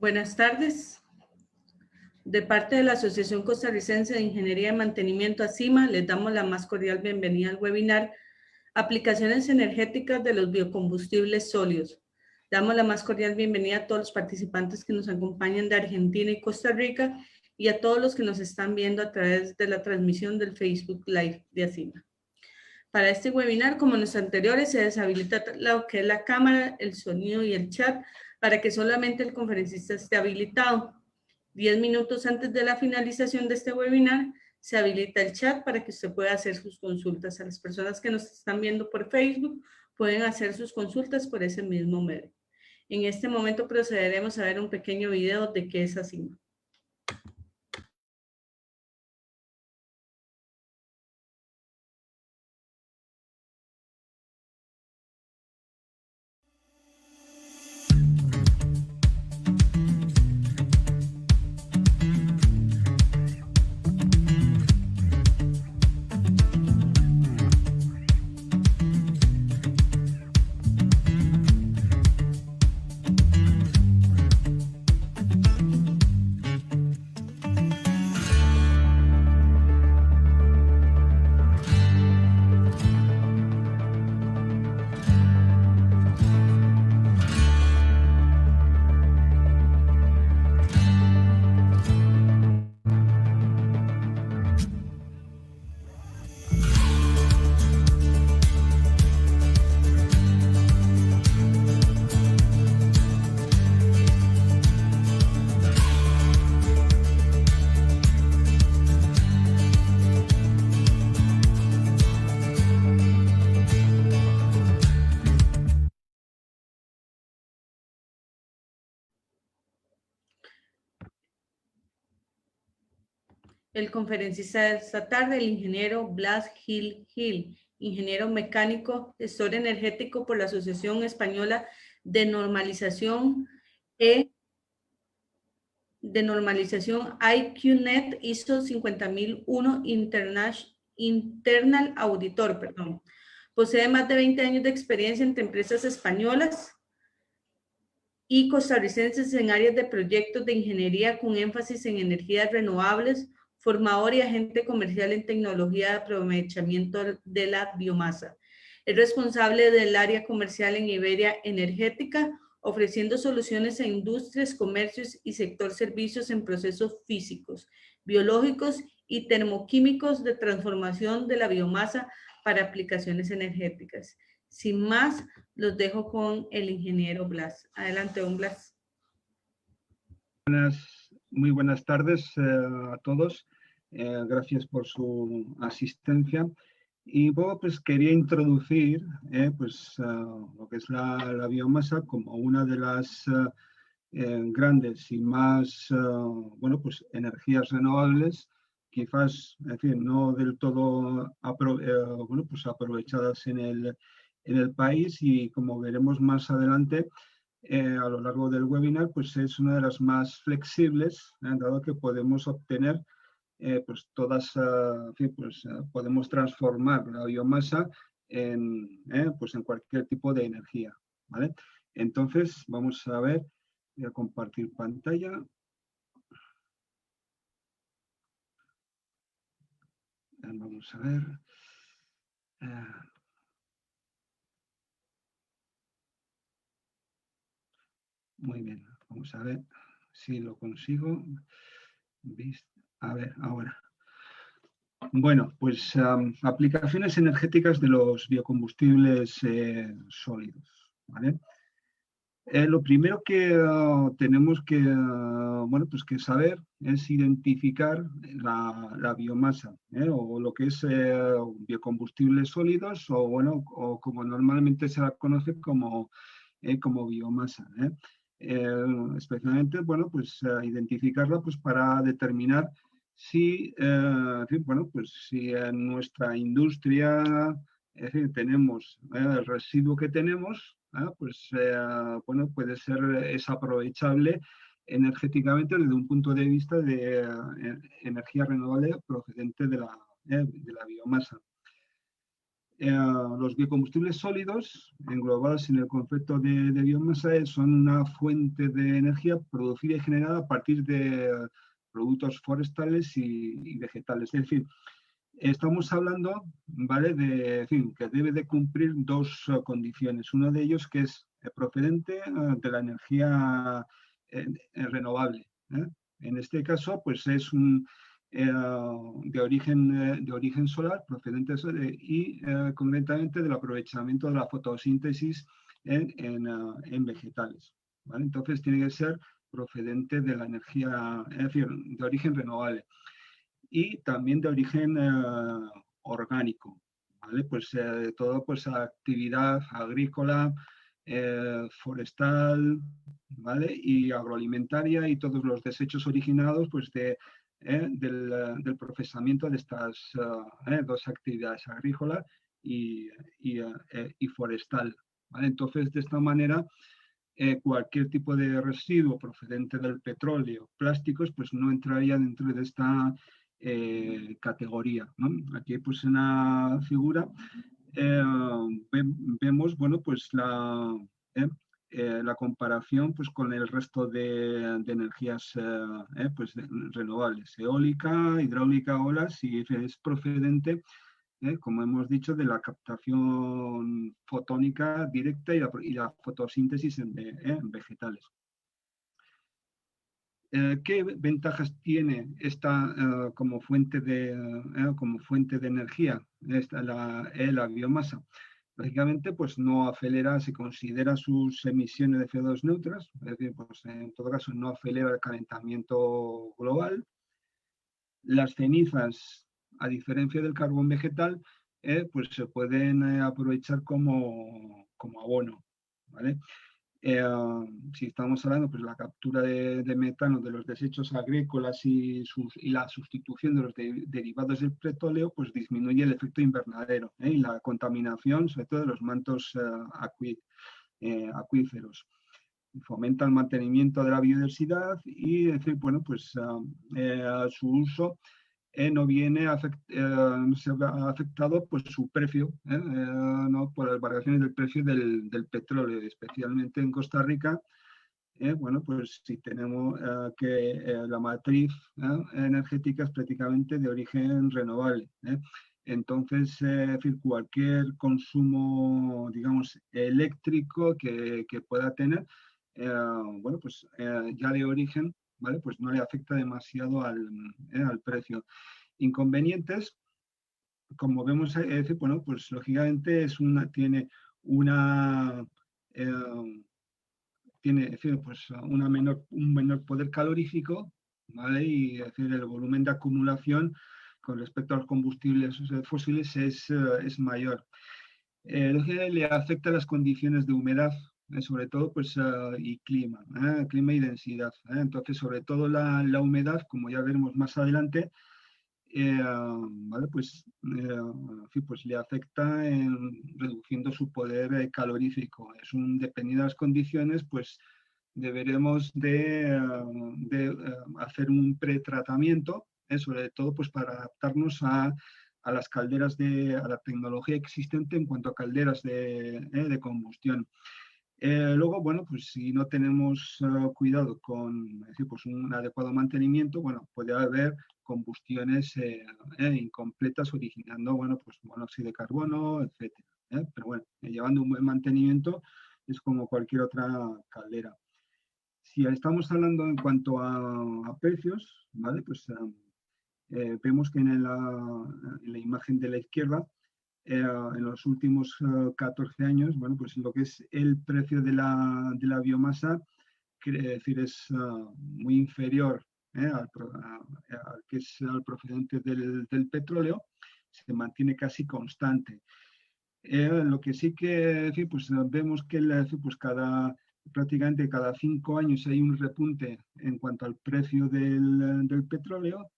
Buenas tardes. De parte de la Asociación Costarricense de Ingeniería de Mantenimiento ACIMA, les damos la más cordial bienvenida al webinar Aplicaciones energéticas de los biocombustibles sólidos. Damos la más cordial bienvenida a todos los participantes que nos acompañan de Argentina y Costa Rica y a todos los que nos están viendo a través de la transmisión del Facebook Live de ACIMA. Para este webinar, como en los anteriores, se deshabilita lo que es la cámara, el sonido y el chat para que solamente el conferencista esté habilitado. 10 minutos antes de la finalización de este webinar, se habilita el chat para que usted pueda hacer sus consultas. A las personas que nos están viendo por Facebook pueden hacer sus consultas por ese mismo medio. En este momento procederemos a ver un pequeño video de qué es ACIMA. El conferencista de esta tarde, el ingeniero Blas Gil Gil, ingeniero mecánico, gestor energético por la Asociación Española de Normalización IQNet ISO 50001 Internal Auditor, perdón. Posee más de 20 años de experiencia entre empresas españolas y costarricenses en áreas de proyectos de ingeniería con énfasis en energías renovables, formador y agente comercial en tecnología de aprovechamiento de la biomasa. Es responsable del área comercial en Iberia Energética, ofreciendo soluciones a industrias, comercios y sector servicios en procesos físicos, biológicos y termoquímicos de transformación de la biomasa para aplicaciones energéticas. Sin más, los dejo con el ingeniero Blas. Adelante, don Blas. Muy buenas tardes a todos. Gracias por su asistencia. Y bueno, pues quería introducir lo que es la biomasa como una de las grandes y más energías renovables, quizás, en fin, no del todo aprovechadas en el país, y como veremos más adelante a lo largo del webinar, pues es una de las más flexibles, dado que podemos obtener podemos transformar la biomasa en cualquier tipo de energía, ¿vale? Entonces, vamos a ver, voy a compartir pantalla. Vamos a ver. Muy bien, vamos a ver si lo consigo. A ver, ahora. Bueno, pues aplicaciones energéticas de los biocombustibles sólidos, ¿vale? Lo primero que tenemos que, que saber es identificar la biomasa, o lo que es biocombustibles sólidos, o como normalmente se la conoce como biomasa, especialmente, identificarla para determinar si, si en nuestra industria, tenemos el residuo que tenemos, puede ser aprovechable energéticamente desde un punto de vista de energía renovable procedente de la biomasa. Los biocombustibles sólidos, englobados en el concepto de biomasa, son una fuente de energía producida y generada a partir de productos forestales y vegetales. Es decir, estamos hablando, ¿vale?, en fin, que debe de cumplir dos condiciones. Uno de ellos que es procedente de la energía renovable. En este caso, pues es de origen solar, procedente y concretamente del aprovechamiento de la fotosíntesis en vegetales. ¿Vale? Entonces tiene que ser procedente de la energía, es decir, de origen renovable y también de origen orgánico, ¿vale? Pues todo pues actividad agrícola, forestal, ¿vale? Y agroalimentaria y todos los desechos originados pues del procesamiento de estas dos actividades, agrícola y forestal, ¿vale? Entonces, de esta manera, cualquier tipo de residuo procedente del petróleo, plásticos, pues no entraría dentro de esta categoría, ¿no? Aquí pues en la figura vemos, bueno, pues la comparación pues con el resto de energías pues, renovables, eólica, hidráulica, olas, y es procedente, como hemos dicho, de la captación fotónica directa y la fotosíntesis en vegetales. ¿Qué ventajas tiene esta como fuente de energía, la biomasa? Lógicamente, pues no acelera, se considera sus emisiones de CO2 neutras, es decir, pues en todo caso no acelera el calentamiento global. Las cenizas, a diferencia del carbón vegetal, pues se pueden aprovechar como abono, ¿vale? Si estamos hablando pues la captura de metano de los desechos agrícolas y la sustitución de los derivados del petróleo, pues disminuye el efecto invernadero y la contaminación, sobre todo de los mantos acuíferos. Fomenta el mantenimiento de la biodiversidad y, es decir, bueno, pues su uso no viene se ha afectado pues, su precio, ¿no? Por las variaciones del precio del petróleo, especialmente en Costa Rica. Bueno, pues si tenemos que la matriz energética es prácticamente de origen renovable. Entonces, es decir, cualquier consumo, digamos, eléctrico que pueda tener, bueno, pues ya de origen, ¿vale? Pues no le afecta demasiado al precio. Inconvenientes, como vemos, bueno, pues lógicamente tiene pues, un menor poder calorífico, ¿vale? Y es decir, el volumen de acumulación con respecto a los combustibles fósiles es mayor. Lógicamente le afecta las condiciones de humedad, sobre todo pues, y clima y densidad. Entonces, sobre todo la humedad, como ya veremos más adelante, ¿vale? Pues, pues le afecta reduciendo su poder calorífico. Dependiendo de las condiciones, pues deberemos de hacer un pretratamiento, sobre todo pues para adaptarnos a las calderas a la tecnología existente en cuanto a calderas de combustión. Luego, bueno, pues si no tenemos cuidado con pues un adecuado mantenimiento, bueno, puede haber combustiones incompletas originando, bueno, pues monóxido de carbono, etcétera. Pero bueno, llevando un buen mantenimiento es como cualquier otra caldera. Si estamos hablando en cuanto a precios, ¿vale? Pues vemos que en la imagen de la izquierda, en los últimos 14 años, bueno, pues lo que es el precio de la biomasa, quiere decir, es muy inferior al que es al procedente del petróleo, se mantiene casi constante. Lo que sí que pues, vemos que pues prácticamente cada 5 años hay un repunte en cuanto al precio del petróleo,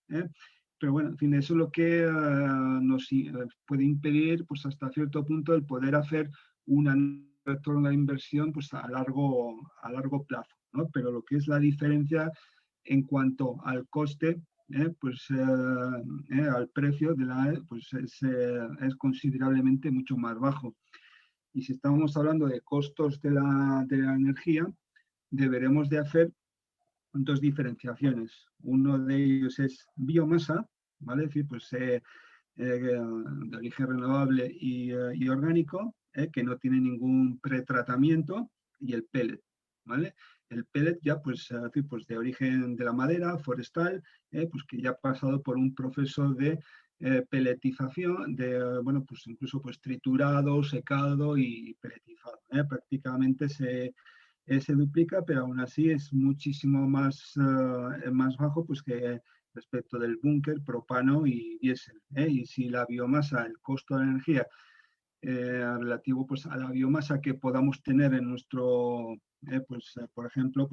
pero bueno, en fin, eso es lo que nos puede impedir pues hasta cierto punto el poder hacer un retorno de inversión pues a largo plazo, ¿no? Pero lo que es la diferencia en cuanto al coste, pues al precio de pues es considerablemente mucho más bajo. Y si estamos hablando de costos de la energía, deberemos de hacer dos diferenciaciones. Uno de ellos es biomasa, ¿vale? Es decir, pues de origen renovable y orgánico, que no tiene ningún pretratamiento, y el pellet, ¿vale? El pellet ya pues, pues de origen de la madera, forestal, pues que ya ha pasado por un proceso de pelletización, de, bueno, pues incluso pues triturado, secado y pelletizado. Prácticamente se duplica, pero aún así es muchísimo más bajo pues que respecto del búnker, propano y diésel. Y si la biomasa, el costo de la energía relativo pues, a la biomasa que podamos tener en nuestro, por ejemplo,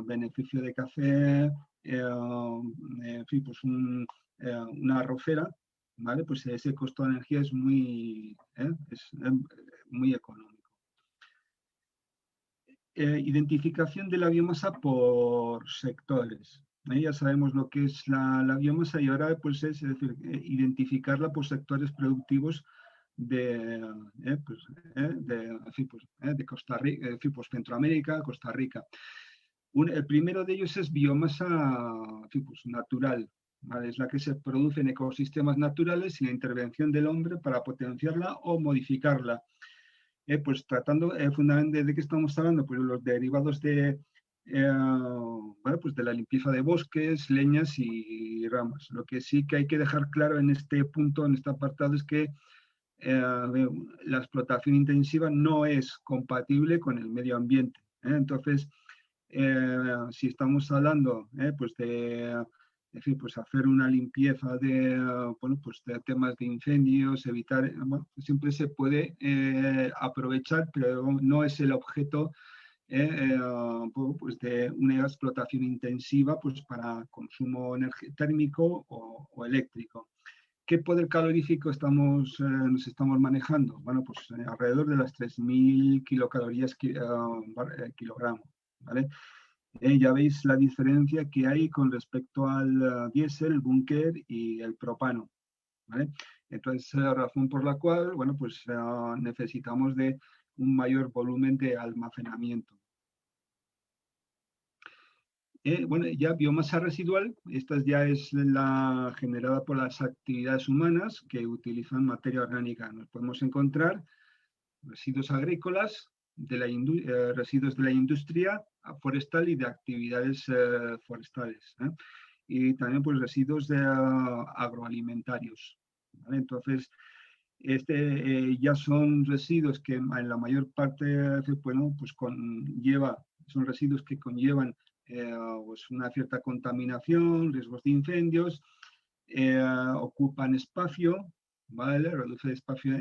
beneficio de café, en fin, pues una arrocera, ¿vale? Pues ese costo de energía es muy económico. Identificación de la biomasa por sectores. Ya sabemos lo que es la biomasa y ahora pues es decir, identificarla por sectores productivos de Costa Rica, pues Centroamérica, Costa Rica. El primero de ellos es biomasa pues, natural, ¿vale? Es la que se produce en ecosistemas naturales sin la intervención del hombre para potenciarla o modificarla. Pues tratando fundamentalmente de qué estamos hablando, pues los derivados bueno, pues de la limpieza de bosques, leñas y ramas. Lo que sí que hay que dejar claro en este punto, en este apartado, es que la explotación intensiva no es compatible con el medio ambiente. Entonces, si estamos hablando pues en fin, pues hacer una limpieza bueno, pues de temas de incendios, evitar, bueno, siempre se puede aprovechar, pero no es el objeto pues de una explotación intensiva pues para consumo térmico o eléctrico. ¿Qué poder calorífico nos estamos manejando? Bueno, pues alrededor de las 3.000 kilocalorías kilogramo, ¿vale? Ya veis la diferencia que hay con respecto al diésel, el búnker y el propano, ¿vale? Entonces, razón por la cual, bueno, pues necesitamos de un mayor volumen de almacenamiento. Bueno, ya biomasa residual, esta ya es la generada por las actividades humanas que utilizan materia orgánica. Nos podemos encontrar residuos agrícolas, residuos de la industria forestal y de actividades forestales. Y también pues residuos agroalimentarios. ¿Vale? Entonces, ya son residuos que en la mayor parte, bueno, pues son residuos que conllevan pues una cierta contaminación, riesgos de incendios, ocupan espacio, ¿vale? Reduce espacio.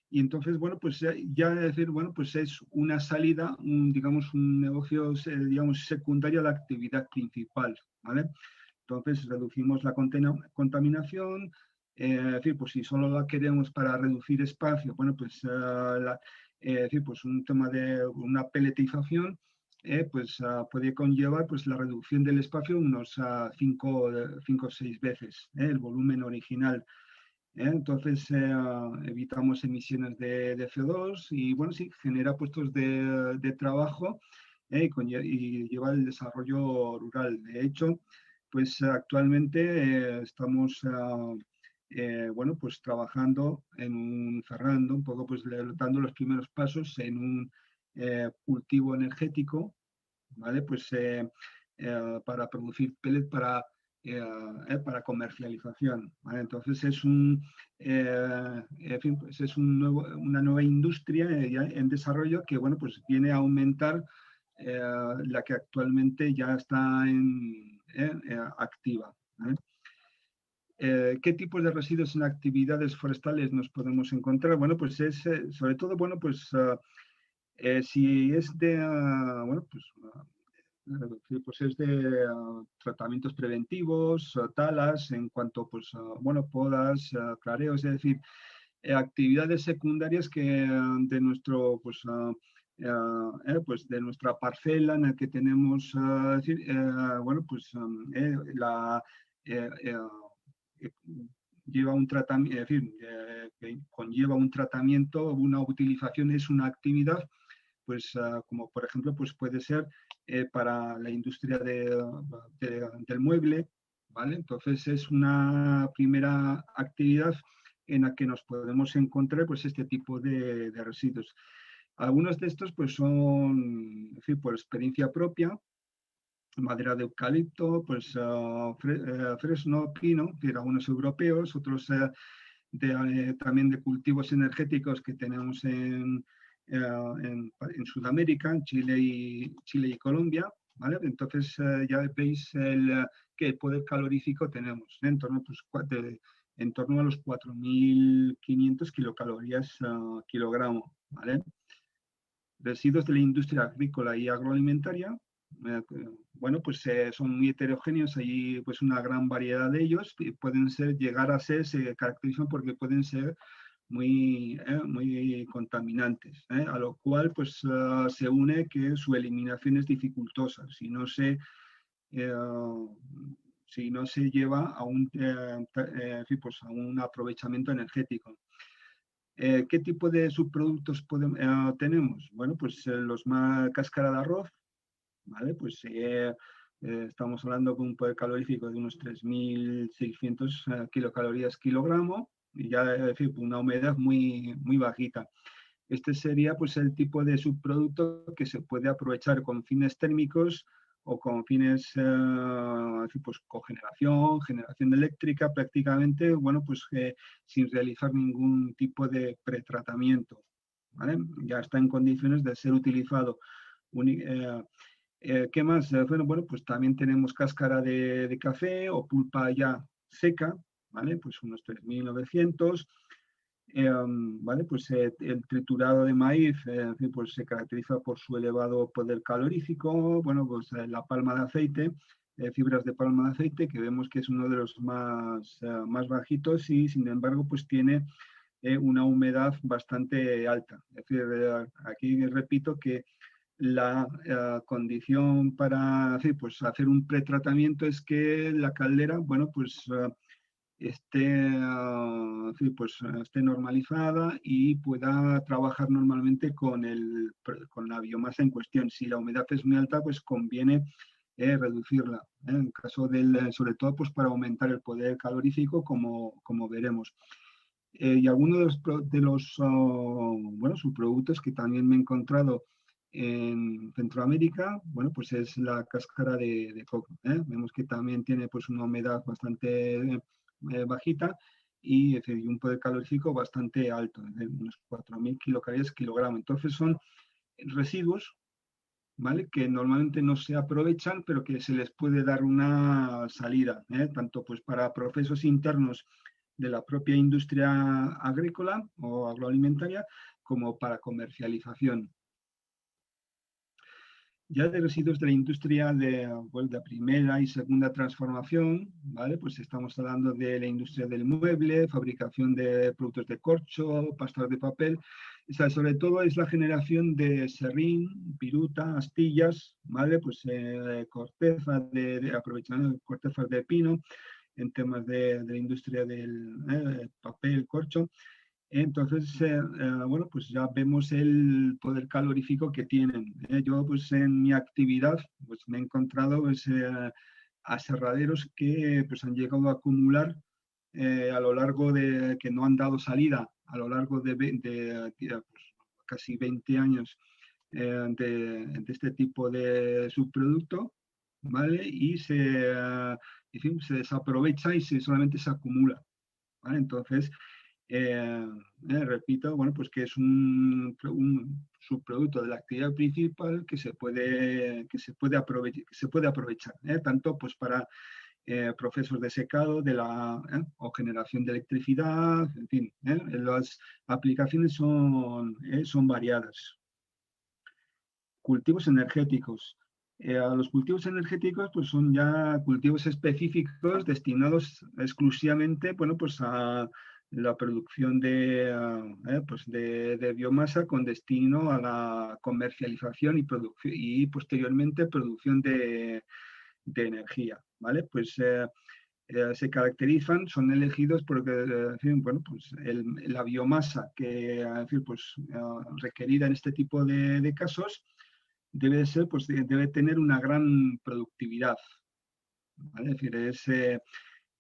Y entonces, bueno, pues ya decir, bueno, pues es una salida, digamos, un negocio, digamos, secundario a la actividad principal, ¿vale? Entonces, reducimos la contaminación, es decir, pues si solo la queremos para reducir espacio, bueno, pues, decir, pues un tema de una pelletización, pues puede conllevar pues, la reducción del espacio unos 5 o 6 veces el volumen original. Entonces evitamos emisiones de CO2 y bueno, sí, genera puestos de trabajo y lleva el desarrollo rural. De hecho, pues actualmente estamos bueno, pues trabajando cerrando un poco, pues dando los primeros pasos en un cultivo energético, ¿vale? Pues para producir pellet para comercialización, ¿vale? Entonces es en fin, pues es una nueva industria ya en desarrollo que, bueno, pues viene a aumentar la que actualmente ya está activa, ¿vale? ¿Qué tipos de residuos en actividades forestales nos podemos encontrar? Bueno, pues es sobre todo, bueno, pues si es bueno, pues es de tratamientos preventivos, talas, en cuanto, pues, bueno, podas, clareos, es decir, actividades secundarias que de nuestro, pues, pues de nuestra parcela en la que tenemos, bueno, pues lleva un tratamiento, es decir, que conlleva un tratamiento, una utilización, es una actividad, pues como por ejemplo, pues puede ser para la industria del mueble, ¿vale? Entonces es una primera actividad en la que nos podemos encontrar pues este tipo de residuos. Algunos de estos pues son, en fin, por experiencia propia, madera de eucalipto, pues fresno, pino, que algunos europeos, otros también de cultivos energéticos que tenemos en Sudamérica, en Chile y Colombia, ¿vale? Entonces ya veis qué poder calorífico tenemos, en torno, pues, en torno a los 4.500 kilocalorías kilogramo, ¿vale? Residuos de la industria agrícola y agroalimentaria, bueno, pues son muy heterogéneos, hay pues una gran variedad de ellos, y pueden llegar a ser, se caracterizan porque pueden ser muy contaminantes, a lo cual pues se une que su eliminación es dificultosa, si no se lleva a pues a un aprovechamiento energético. ¿Qué tipo de subproductos tenemos? Bueno, pues los más cáscara de arroz, ¿vale? Pues estamos hablando con un poder calorífico de unos 3.600 kilocalorías kilogramo, y ya decir, una humedad muy bajita. Este sería pues el tipo de subproducto que se puede aprovechar con fines térmicos o con fines pues generación eléctrica prácticamente, bueno, pues sin realizar ningún tipo de pretratamiento, ¿vale? Ya está en condiciones de ser utilizado. ¿Qué más? Bueno, pues también tenemos cáscara de café o pulpa ya seca, ¿vale? Pues unos 3.900. ¿Vale? Pues el triturado de maíz pues se caracteriza por su elevado poder calorífico. Bueno, pues la palma de aceite, fibras de palma de aceite, que vemos que es uno de los más bajitos y sin embargo pues tiene una humedad bastante alta. Es decir, aquí repito que la condición para pues, hacer un pretratamiento es que la caldera, bueno, pues esté normalizada y pueda trabajar normalmente con la biomasa en cuestión. Si la humedad es muy alta, pues conviene reducirla, en caso sobre todo pues para aumentar el poder calorífico, como veremos. Y algunos de los bueno, subproductos que también me he encontrado en Centroamérica, bueno, pues es la cáscara de coco. Vemos que también tiene pues una humedad bastante bajita y un poder calorífico bastante alto, de unos 4.000 kilocalorías kilogramo. Entonces son residuos, ¿vale? Que normalmente no se aprovechan, pero que se les puede dar una salida, tanto pues para procesos internos de la propia industria agrícola o agroalimentaria, como para comercialización. Ya de residuos de la industria de primera y segunda transformación, ¿vale? Pues estamos hablando de la industria del mueble, fabricación de productos de corcho, pastas de papel. O sea, sobre todo es la generación de serrín, piruta, astillas, ¿vale? Pues corteza de aprovechamiento de cortezas de pino en temas de la industria del papel, corcho. Entonces, bueno, pues ya vemos el poder calorífico que tienen. Yo, pues en mi actividad, pues me he encontrado pues, aserraderos que pues, han llegado a acumular a lo largo de, que no han dado salida, a lo largo de pues, casi 20 años de este tipo de subproducto, ¿vale? Y en fin, se desaprovecha y solamente se acumula, ¿vale? Entonces, repito, bueno, pues que es un subproducto de la actividad principal que se puede aprovechar, tanto pues para procesos de secado o generación de electricidad, en fin, las aplicaciones son variadas. Cultivos energéticos. Los cultivos energéticos pues son ya cultivos específicos destinados exclusivamente, bueno, pues a la producción pues de biomasa con destino a la comercialización y posteriormente producción de energía, ¿vale? Pues se caracterizan, son elegidos porque bueno, pues la biomasa que pues, requerida en este tipo de casos debe ser, pues, debe tener una gran productividad, ¿vale? Es decir,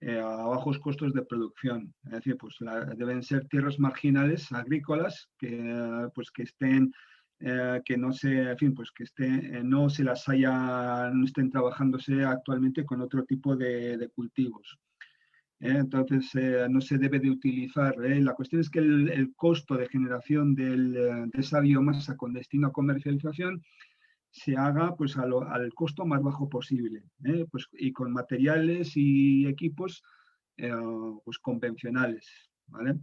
a bajos costos de producción. Es decir, pues deben ser tierras marginales agrícolas pues que estén, que no se, en fin, pues que no se las no estén trabajándose actualmente con otro tipo de cultivos. Entonces, no se debe de utilizar. La cuestión es que el costo de generación de esa biomasa con destino a comercialización se haga pues al costo más bajo posible, pues, y con materiales y equipos pues convencionales, ¿vale?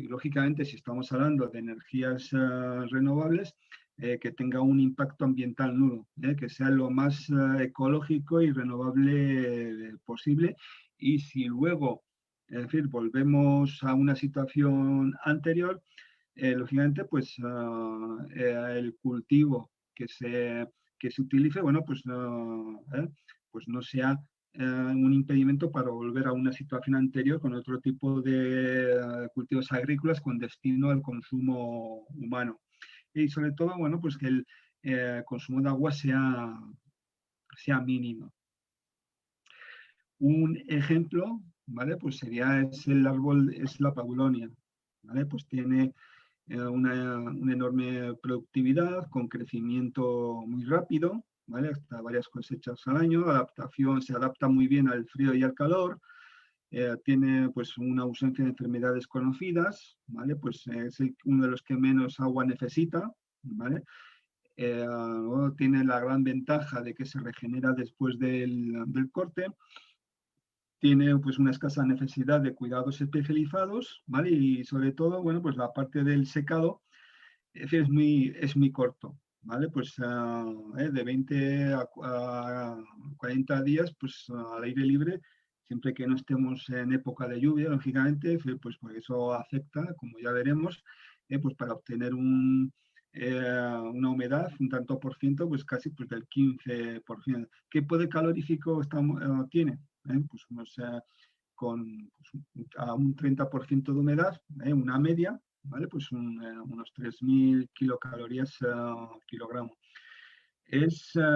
Lógicamente, si estamos hablando de energías renovables, que tenga un impacto ambiental nulo, que sea lo más ecológico y renovable posible. Y si luego, es decir, volvemos a una situación anterior, lógicamente, pues el cultivo que se utilice, bueno, pues no sea un impedimento para volver a una situación anterior con otro tipo de cultivos agrícolas con destino al consumo humano. Y sobre todo, bueno, pues que el consumo de agua sea mínimo. Un ejemplo, ¿vale? Pues es el árbol, es la paulownia, ¿vale? Pues tiene una enorme productividad, con crecimiento muy rápido, ¿vale? Hasta varias cosechas al año, se adapta muy bien al frío y al calor, tiene pues una ausencia de enfermedades conocidas, ¿vale? Pues es uno de los que menos agua necesita, ¿vale? Luego tiene la gran ventaja de que se regenera después del corte, tiene pues una escasa necesidad de cuidados especializados, ¿vale? Y sobre todo, bueno, pues la parte del secado es muy corto, ¿vale? Pues de 20 a 40 días, pues al aire libre, siempre que no estemos en época de lluvia, lógicamente, pues por eso afecta, como ya veremos, pues para obtener una humedad, un tanto por ciento, pues casi pues del 15%. ¿Qué tipo de calorífico tiene? Pues con pues, a un 30% de humedad, una media, ¿vale? Pues unos 3.000 kilocalorías kilogramo. Este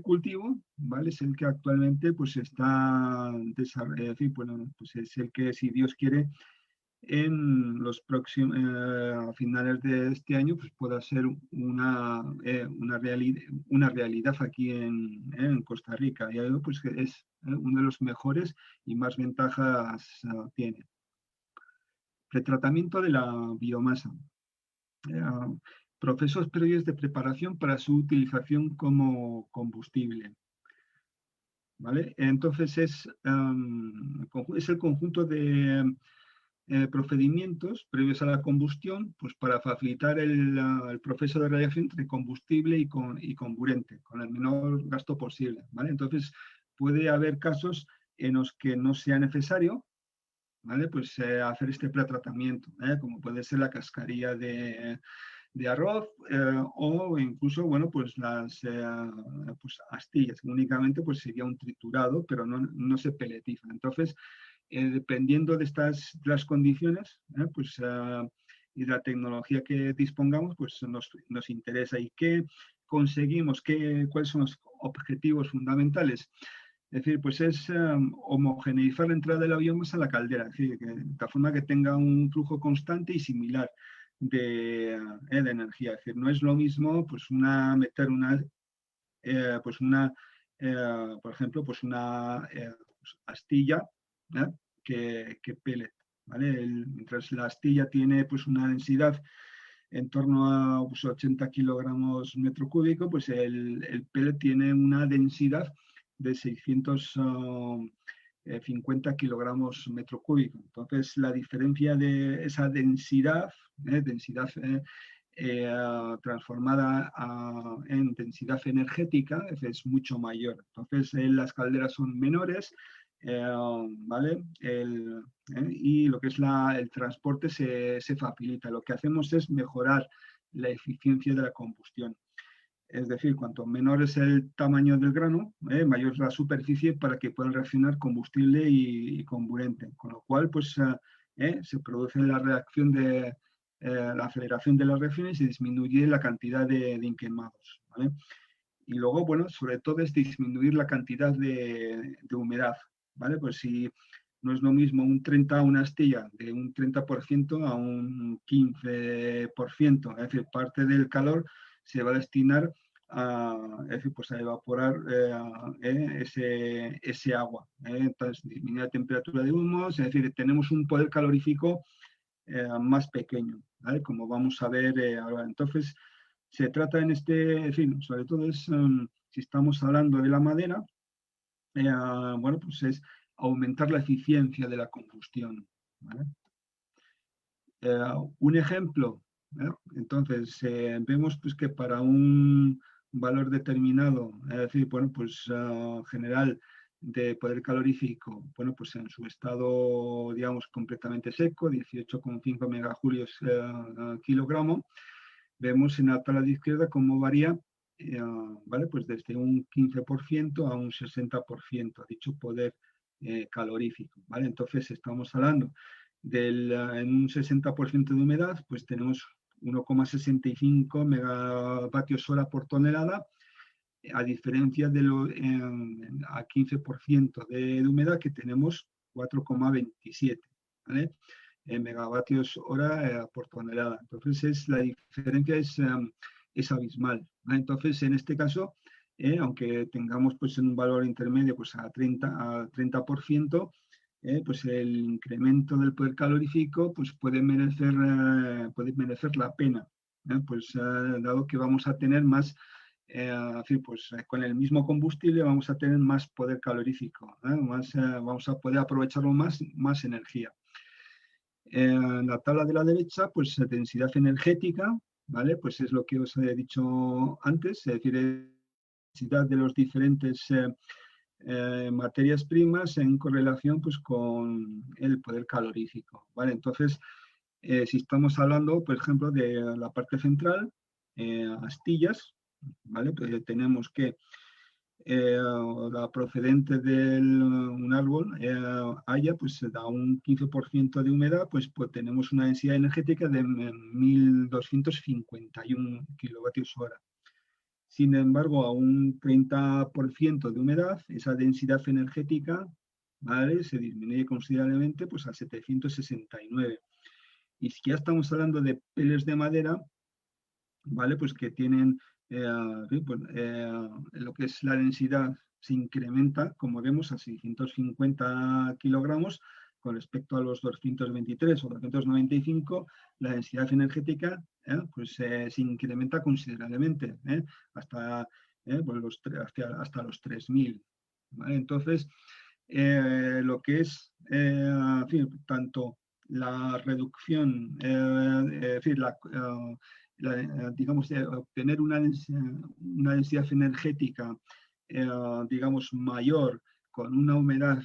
cultivo, ¿vale? Es el que actualmente pues está bueno, pues es el que, si Dios quiere, en los próximos, a finales de este año, pues pueda ser una realidad aquí en Costa Rica. Y algo pues que es uno de los mejores y más ventajas tiene. Retratamiento de la biomasa. Procesos previos de preparación para su utilización como combustible. ¿Vale? Entonces es el conjunto de procedimientos previos a la combustión, pues para facilitar el proceso de reacción entre combustible y comburente, con el menor gasto posible, ¿vale? Entonces, puede haber casos en los que no sea necesario, ¿vale? Pues hacer este pretratamiento, como puede ser la cascarilla de arroz o incluso, bueno, pues las pues astillas. Únicamente pues sería un triturado, pero no se peletiza. Entonces, dependiendo de las condiciones, pues, y de la tecnología que dispongamos, pues nos interesa. ¿Y qué conseguimos? ¿Cuáles son los objetivos fundamentales? Es decir, pues es homogeneizar la entrada de la biomasa a la caldera, es decir, de tal forma que tenga un flujo constante y similar de energía. Es decir, no es lo mismo pues meter pues por ejemplo, pues una pues astilla que pellet, ¿vale? Mientras la astilla tiene pues una densidad en torno a pues, 80 kilogramos metro cúbico, pues el pellet tiene una densidad de 650 kilogramos metro cúbico. Entonces, la diferencia de esa densidad transformada en densidad energética es mucho mayor. Entonces, las calderas son menores, ¿vale? Y lo que es el transporte se facilita. Lo que hacemos es mejorar la eficiencia de la combustión. Es decir, cuanto menor es el tamaño del grano, mayor es la superficie para que puedan reaccionar combustible y comburente. Con lo cual, pues, se produce la reacción la aceleración de las reacciones y disminuye la cantidad de quemados, ¿vale? Y luego, bueno, sobre todo es disminuir la cantidad de humedad, ¿vale? Pues si no es lo mismo una astilla de un 30% a un 15%, es decir, parte del calor se va a destinar es decir, pues a evaporar ese agua. Entonces, disminuir la temperatura de humos, es decir, tenemos un poder calorífico más pequeño, ¿vale? Como vamos a ver ahora. Entonces, se trata en fin, sobre todo si estamos hablando de la madera, bueno, pues es aumentar la eficiencia de la combustión, ¿vale? Un ejemplo, entonces vemos pues que para un valor determinado, es decir, bueno, pues general de poder calorífico, bueno, pues en su estado, digamos, completamente seco, 18,5 megajulios kilogramo, vemos en la tabla de izquierda cómo varía, ¿vale? Pues desde un 15% a un 60% dicho poder calorífico, ¿vale? Entonces estamos hablando en un 60% de humedad, pues tenemos 1,65 megavatios hora por tonelada, a diferencia de a 15% de humedad que tenemos 4,27, ¿vale? Megavatios hora por tonelada. Entonces la diferencia es abismal, ¿vale? Entonces en este caso, aunque tengamos pues en un valor intermedio pues a 30%, pues el incremento del poder calorífico pues puede merecer la pena, pues dado que vamos a tener más, pues con el mismo combustible vamos a tener más poder calorífico, vamos a poder aprovecharlo más energía. En la tabla de la derecha, pues densidad energética, ¿vale? Pues es lo que os he dicho antes, es decir, densidad de los diferentes materias primas en correlación pues, con el poder calorífico, ¿vale? Entonces, si estamos hablando, por ejemplo, de la parte central, astillas, ¿vale? Pues tenemos que la procedente de un árbol haya, pues da un 15% de humedad, pues tenemos una densidad energética de 1251 kilovatios hora. Sin embargo, a un 30% de humedad, esa densidad energética, ¿vale? Se disminuye considerablemente pues, a 769. Y si ya estamos hablando de peles de madera, ¿vale? Pues que tienen pues, lo que es la densidad se incrementa, como vemos, a 650 kilogramos con respecto a los 223 o 295, la densidad energética pues, se incrementa considerablemente, hasta, pues hasta los 3000. ¿Vale? Entonces, lo que es, en fin, tanto la reducción, es decir, digamos, obtener una densidad energética, digamos, mayor con una humedad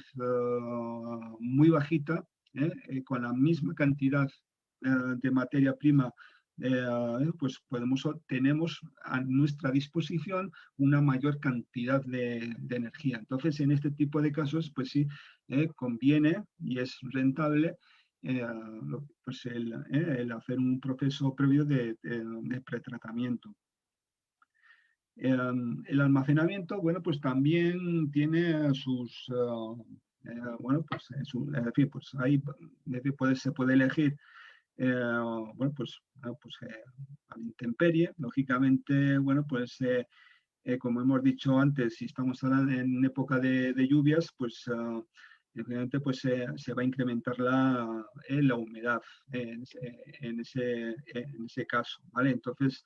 muy bajita, con la misma cantidad de materia prima, pues tenemos a nuestra disposición una mayor cantidad de energía. Entonces, en este tipo de casos, pues sí, conviene y es rentable pues el hacer un proceso previo de pretratamiento. El almacenamiento, bueno, pues también tiene sus, bueno, pues, es decir, pues ahí se puede elegir, bueno, pues a la intemperie, lógicamente, bueno, pues como hemos dicho antes, si estamos ahora en época de lluvias, pues obviamente pues, se va a incrementar la humedad en ese caso, ¿vale? Entonces,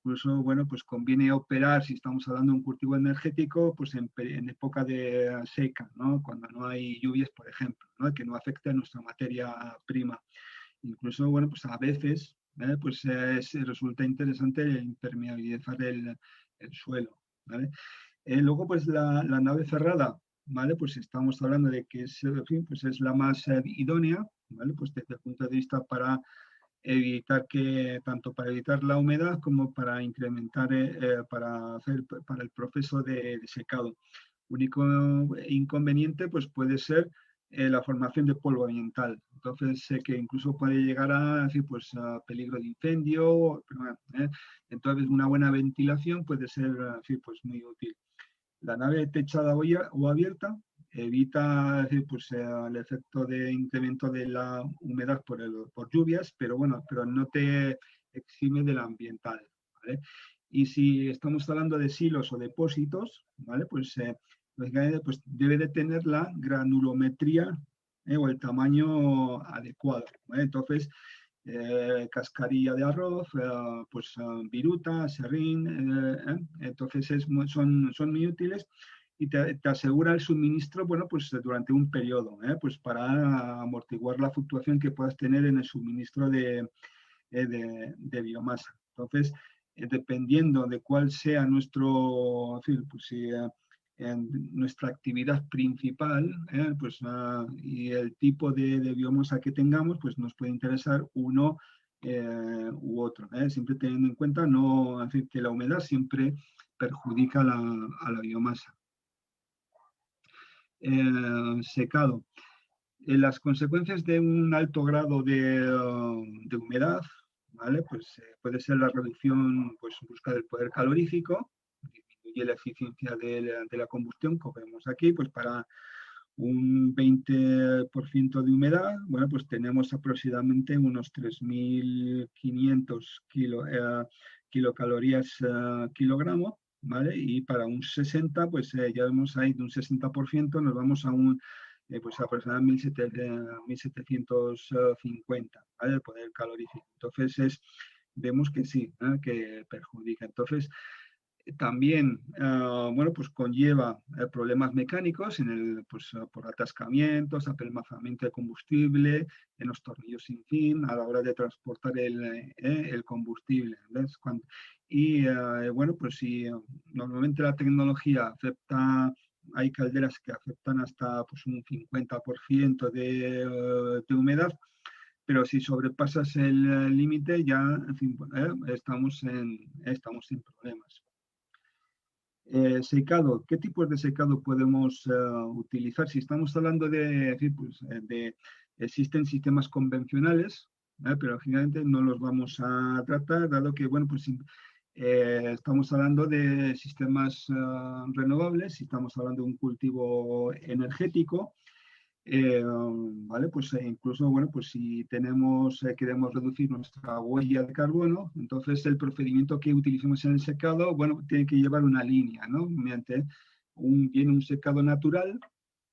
incluso, bueno, pues conviene operar, si estamos hablando de un cultivo energético, pues en época de seca, ¿no? Cuando no hay lluvias, por ejemplo, ¿no? Que no afecte a nuestra materia prima. Incluso, bueno, pues a veces, pues resulta interesante impermeabilizar el suelo, ¿vale? Luego, pues la nave cerrada, ¿vale? Pues estamos hablando de que es, en fin, pues es la más idónea, ¿vale? Pues desde el punto de vista para evitar que, tanto para evitar la humedad como para incrementar, para el proceso de secado. Único inconveniente pues puede ser la formación de polvo ambiental. Entonces, que incluso puede llegar a, decir, pues, a peligro de incendio. Entonces, una buena ventilación puede ser, pues, muy útil. La nave techada o abierta evita, pues, el efecto de incremento de la humedad por lluvias, pero bueno, pero no te exime del ambiental, ¿vale? Y si estamos hablando de silos o depósitos, ¿vale? Pues, lógicamente, pues debe de tener la granulometría o el tamaño adecuado, ¿vale? Entonces, cascarilla de arroz, pues viruta, serrín, entonces son muy útiles y te asegura el suministro, bueno, pues durante un periodo, pues para amortiguar la fluctuación que puedas tener en el suministro de biomasa. Entonces, dependiendo de cuál sea nuestro, pues, en nuestra actividad principal, pues, y el tipo de biomasa que tengamos, pues nos puede interesar uno u otro. Siempre teniendo en cuenta no, en fin, que la humedad siempre perjudica a la biomasa. Secado. Las consecuencias de un alto grado de humedad, ¿vale? Pues puede ser la reducción, pues busca del poder calorífico, disminuye la eficiencia de la combustión, como vemos aquí, pues para un 20% de humedad, bueno, pues tenemos aproximadamente unos 3.500 kilocalorías kilogramo, ¿vale? Y para un 60, pues ya vemos ahí de un 60% nos vamos a un pues aproximadamente 1.750, ¿vale? El poder calorífico. Entonces vemos que sí, que perjudica. Entonces, también, bueno, pues conlleva problemas mecánicos pues, por atascamientos, apelmazamiento de combustible, en los tornillos sin fin, a la hora de transportar el combustible. ¿Ves? Y bueno, pues si normalmente la tecnología acepta, hay calderas que aceptan hasta pues, un 50% de humedad, pero si sobrepasas el límite ya, en fin, estamos en problemas. Secado, ¿qué tipos de secado podemos utilizar? Si estamos hablando existen sistemas convencionales, pero generalmente no los vamos a tratar, dado que, bueno, pues estamos hablando de sistemas renovables, si estamos hablando de un cultivo energético, ¿vale? Pues incluso, bueno, pues si queremos reducir nuestra huella de carbono, entonces el procedimiento que utilicemos en el secado, bueno, tiene que llevar una línea, ¿no? Mediante bien un secado natural,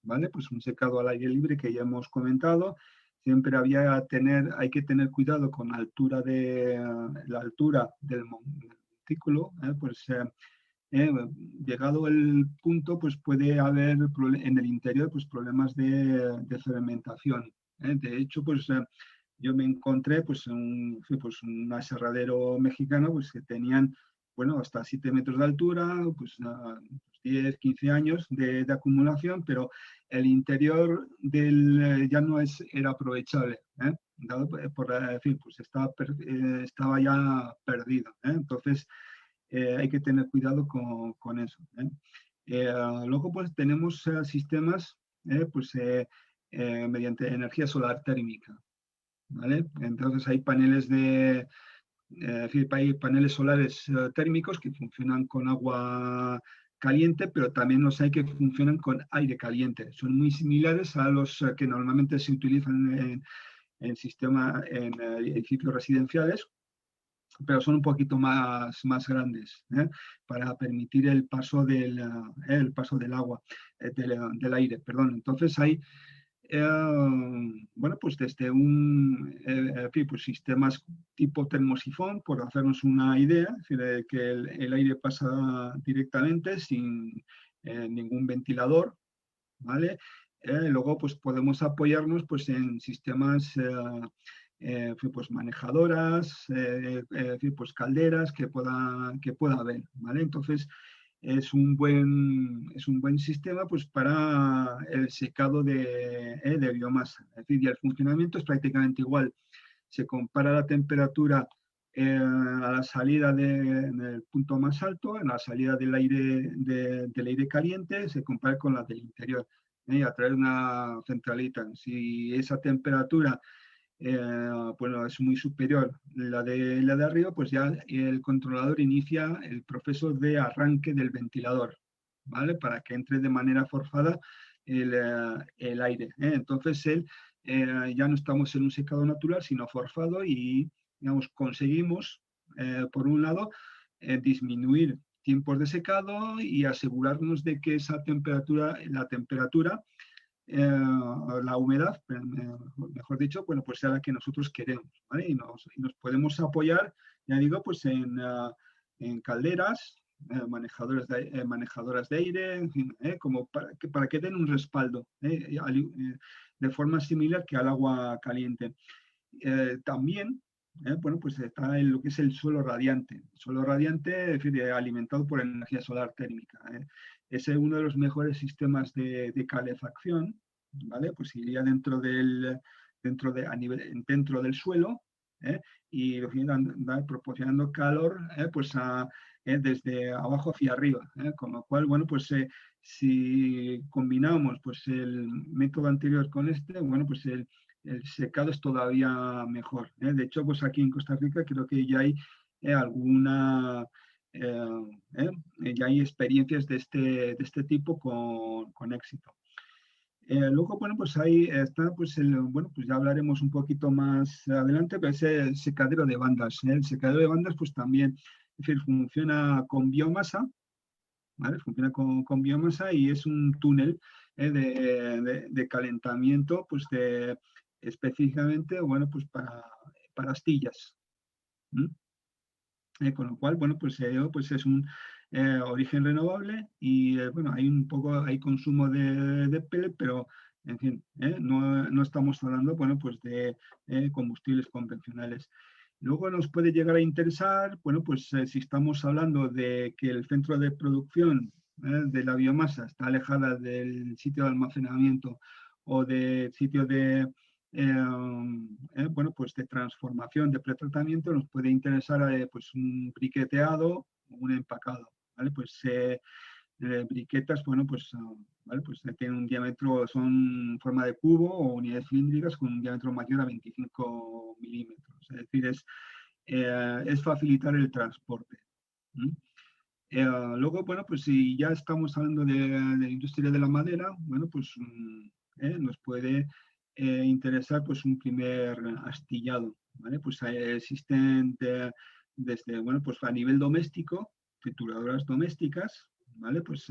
¿vale? Pues un secado al aire libre que ya hemos comentado. Siempre hay que tener cuidado con la altura del montículo, pues llegado el punto, pues puede haber en el interior pues, problemas de fermentación. De hecho, pues yo me encontré pues, un aserradero mexicano pues, que tenían bueno, hasta 7 metros de altura, pues 10, 15 años de acumulación, pero el interior ya no era aprovechable, dado decir, pues estaba ya perdido. Entonces, hay que tener cuidado con eso. Luego, pues tenemos sistemas pues, mediante energía solar térmica, ¿vale? Entonces hay hay paneles solares térmicos que funcionan con agua caliente, pero también los hay que funcionan con aire caliente. Son muy similares a los que normalmente se utilizan en edificios residenciales, pero son un poquito más grandes, para permitir el paso del agua, del aire, perdón. Entonces hay, bueno, pues desde pues sistemas tipo termosifón, por hacernos una idea, es decir, que el aire pasa directamente sin ningún ventilador, ¿vale? Luego, pues podemos apoyarnos pues, en sistemas pues manejadoras, pues calderas que pueda haber, ¿vale? Entonces, es un buen sistema pues, para el secado de biomasa. Es decir, y el funcionamiento es prácticamente igual. Se compara la temperatura a la salida en el punto más alto, en la salida del aire caliente, se compara con la del interior, a través de una centralita. Si esa temperatura bueno, es muy superior la de arriba, pues ya el controlador inicia el proceso de arranque del ventilador, ¿vale? Para que entre de manera forzada el aire. Entonces, ya no estamos en un secado natural, sino forzado y, digamos, conseguimos, por un lado, disminuir tiempos de secado y asegurarnos de que la temperatura la humedad, mejor dicho, bueno, pues sea la que nosotros queremos, ¿vale? Y nos podemos apoyar, ya digo, pues en calderas, manejadoras de aire, en fin, como para que den un respaldo, de forma similar que al agua caliente. También, bueno, pues está lo que es el suelo radiante. El suelo radiante, es decir, alimentado por energía solar térmica. Es uno de los mejores sistemas de calefacción, ¿vale? Pues iría dentro del suelo, y va proporcionando calor, pues desde abajo hacia arriba. Con lo cual, bueno, pues si combinamos pues el método anterior con este, bueno, pues el secado es todavía mejor. De hecho, pues aquí en Costa Rica creo que ya hay alguna, ya hay experiencias de este tipo con éxito. Luego, bueno, pues ahí está, pues, bueno, pues ya hablaremos un poquito más adelante, pero es el secadero de bandas. El secadero de bandas, pues también, es decir, funciona con biomasa, ¿vale? Funciona con biomasa y es un túnel de calentamiento, pues específicamente, bueno, pues para astillas. Con lo cual, bueno, pues es un origen renovable y, bueno, hay consumo de pellet, pero, en fin, no estamos hablando, bueno, pues de combustibles convencionales. Luego nos puede llegar a interesar, bueno, pues si estamos hablando de que el centro de producción de la biomasa está alejada del sitio de almacenamiento o del sitio bueno, pues de transformación, de pretratamiento, nos puede interesar pues un briqueteado o un empacado, ¿vale? Pues briquetas, bueno, pues, ¿vale? Pues tienen un diámetro, son forma de cubo o unidades cilíndricas con un diámetro mayor a 25 milímetros. Es decir, es facilitar el transporte. Luego, bueno, pues si ya estamos hablando de la industria de la madera, bueno, pues nos puede interesar pues un primer astillado, ¿vale? Pues existen desde, bueno, pues a nivel doméstico, trituradoras domésticas, ¿vale? Pues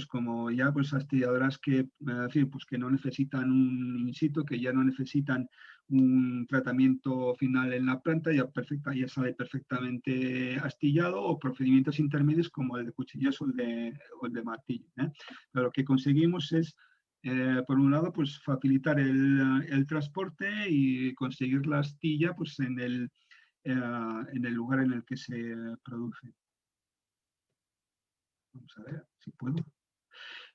como ya pues astilladoras en fin, pues que no necesitan un in situ, que ya no necesitan un tratamiento final en la planta, ya sale perfectamente astillado, o procedimientos intermedios como el de cuchillas o el de martillo. Pero lo que conseguimos es, por un lado, pues facilitar el transporte y conseguir la astilla pues en el lugar en el que se produce. Vamos a ver si puedo.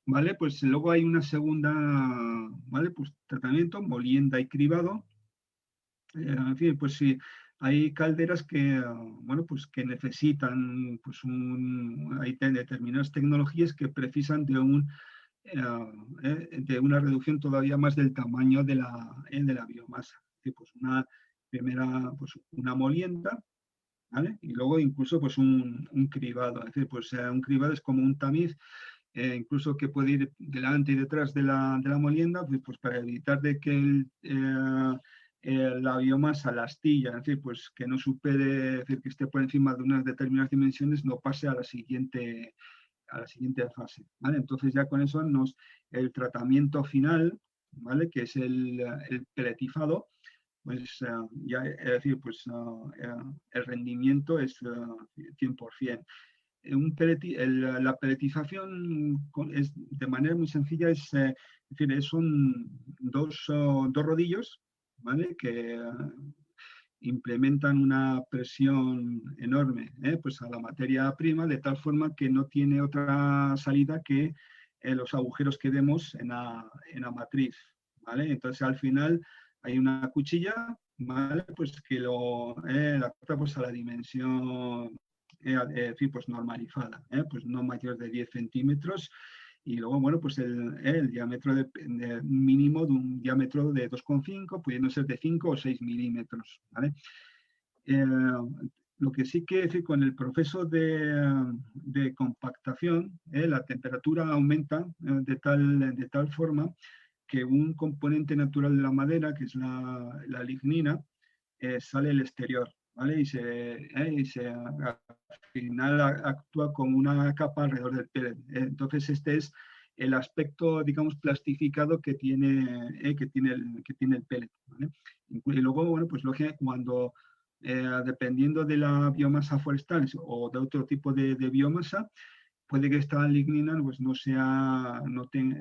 Vale, pues luego hay una segunda, ¿vale? Pues tratamiento, molienda y cribado. En fin, pues sí, hay calderas que, bueno, pues que necesitan, pues hay determinadas tecnologías que precisan de una reducción todavía más del tamaño de la biomasa. Pues una molienda, ¿vale? Y luego incluso pues un cribado. Es decir, pues un cribado es como un tamiz, incluso que puede ir delante y detrás de la molienda, pues para evitar de que la biomasa, la astilla, es decir, pues que no supere, es decir, que esté por encima de unas determinadas dimensiones, no pase a la siguiente fase, ¿vale? Entonces ya con eso el tratamiento final, ¿vale? Que es el pelletizado, pues ya, es decir, pues el rendimiento es 100%. La pelletización es, de manera muy sencilla, es decir, son dos rodillos, ¿vale? implementan una presión enorme, pues a la materia prima, de tal forma que no tiene otra salida que los agujeros que vemos en la matriz, ¿vale? Entonces, al final hay una cuchilla, ¿vale? Pues que la corta pues a la dimensión pues normalizada, pues no mayor de 10 centímetros, y luego, bueno, pues el diámetro mínimo de un diámetro de 2,5, pudiendo ser de 5 o 6 milímetros, ¿vale? Lo que sí que es con el proceso de compactación, la temperatura aumenta de tal forma que un componente natural de la madera, que es la lignina, sale al exterior, ¿vale? Al final actúa como una capa alrededor del pellet. Entonces, este es el aspecto, digamos, plastificado que tiene el pellet, ¿vale? Y luego, bueno, pues lógicamente cuando, dependiendo de la biomasa forestal o de otro tipo de biomasa, puede que esta lignina pues